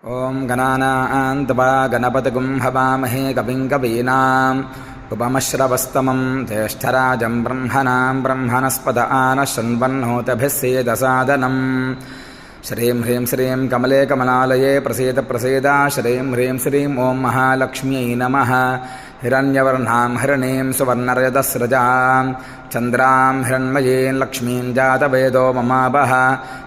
ओं गणानान्त्वा गणपतिगुं हवामहे कविं कवीनाम् उपमश्रवस्तमं ज्येष्ठराजं ब्रह्मणां ब्रह्मणस्पद आनशृण्वन्नोतभिः सेदसादनम् श्रीं ह्रीं श्रीं कमले कमलालये प्रसीद प्रसीदा श्रीं ह्रीं श्रीं ॐ महालक्ष्म्यै नमः। हिरण्यवर्णां हिरणीं सुवर्णरजतस्रजां चन्द्रां हिरण्मयीं लक्ष्मीं जातवेदो ममावह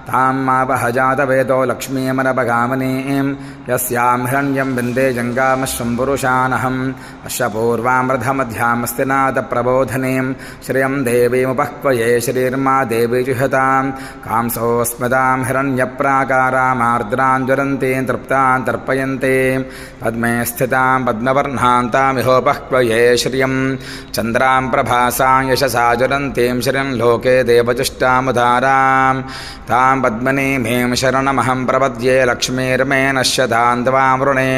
तां मावह जातवेदो लक्ष्मीमनपगामिनीं यस्यां हिरण्यं विन्दे जङ्गामश्वं पुरुषानहम् अश्व पूर्वामृधमध्यामस्तिनाथप्रबोधनीं श्रियं देवीमुपह्वये श्रीर्मा देवी जुहतां कांसोऽस्मदां हिरण्यप्राकारामार्द्रां ज्वलन्तीं तृप्तां तर्पयन्तीं पद्मे स्थितां पद्मवर्णान्तामिहोपह्वये श्रियं चन्द्रां प्रभासां यशसा ज्वलन्तीं श्रियं लोके देवजुष्टामुदारां तां पद्मनीमीं शरणमहं प्रपद्ये लक्ष्मीर्मे नश्यतां त्वामृणे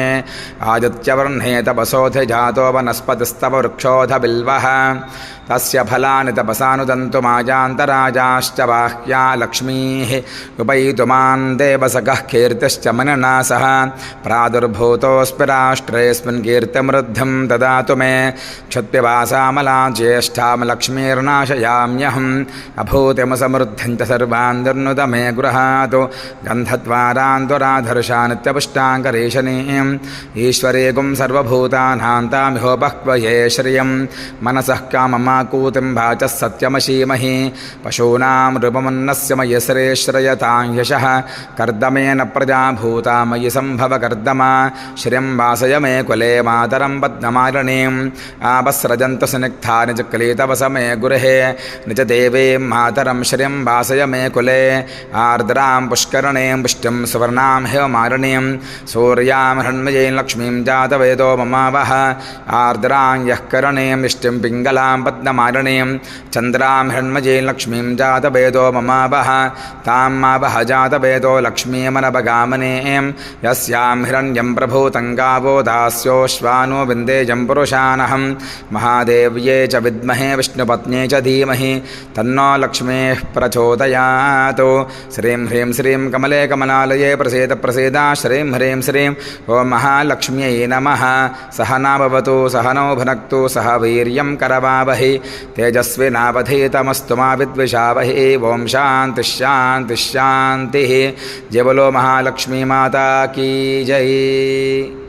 आदित्यवर्णे तपसोऽधिजातो वनस्पतिस्तव वृक्षोऽध बिल्वः तस्य फलानि तपसानुदन्तु माजान्तराजाश्च बाह्या लक्ष्मीः उपैतुमान् देवसखः कीर्तिश्च मननासः प्रादुर्भूतोऽस्मि राष्ट्रेऽस्मिन् कीर्तिमृद्धिं ददातु मे क्षत्पिपासामला ज्येष्ठां लक्ष्मीर्नाशयाम्यहम् अभूतिमसमृद्धिं च सर्वान् दुर्नुत मे गृहातु गन्धद्वारान्त्वराधर्षा नित्यपुष्टाङ्करीशनीम् ईश्वरीकुं सर्वभूतानां तामिहोपह्वये श्रियं मनसः काममाकूतिं भाचः सत्यमशीमहि पशूनां रूपमुन्नस्य मयि श्रेश्रयतां यशः कर्दमेन प्रजाभूता मयि सम्भव कर्दमा श्रियं वासय मे कुले मातरं पद्ममालिनीम् आपस्रजन्तु स्निग्धानि च क्लीतवस मे गृहे निज देवीं मातरं श्रियं वासय मे कुले आर्द्रां पुष्करणीं पुष्टिं सुवर्णां हेममालिनीं सूर्यां हिरण्मयीं लक्ष्मीं जातवेदो ममावह आर्द्रां यः करणीं इष्टिं पिङ्गलां पद्ममालिनीं चन्द्रां हिरण्मयीं लक्ष्मीं जातवेदो ममावह तां मावह जातवेदो लक्ष्मीमनपगामिनीं यस्यां हिरण्यं प्रभूतं गावो दास्योऽश्वानो विन्देजं पुरुषानहं महादेव्ये च विद्महे विष्णुपत्न्यै च धीमहि तन्नो लक्ष्मीः प्रचोदयात्। श्रीं ह्रीं श्रीं कमले कमलालये प्रसीद प्रसीदा श्रीं ह्रीं श्रीं ॐ महालक्ष्म्यै नमः। सहना भवतु सहनौ भुनक्तु सह वीर्यं करवावहै तेजस्विनावधीतमस्तु मा विद्विषावहै। ओं शान्तिः शान्तिः शान्तिः। जय बोलो महालक्ष्मी माता की जय।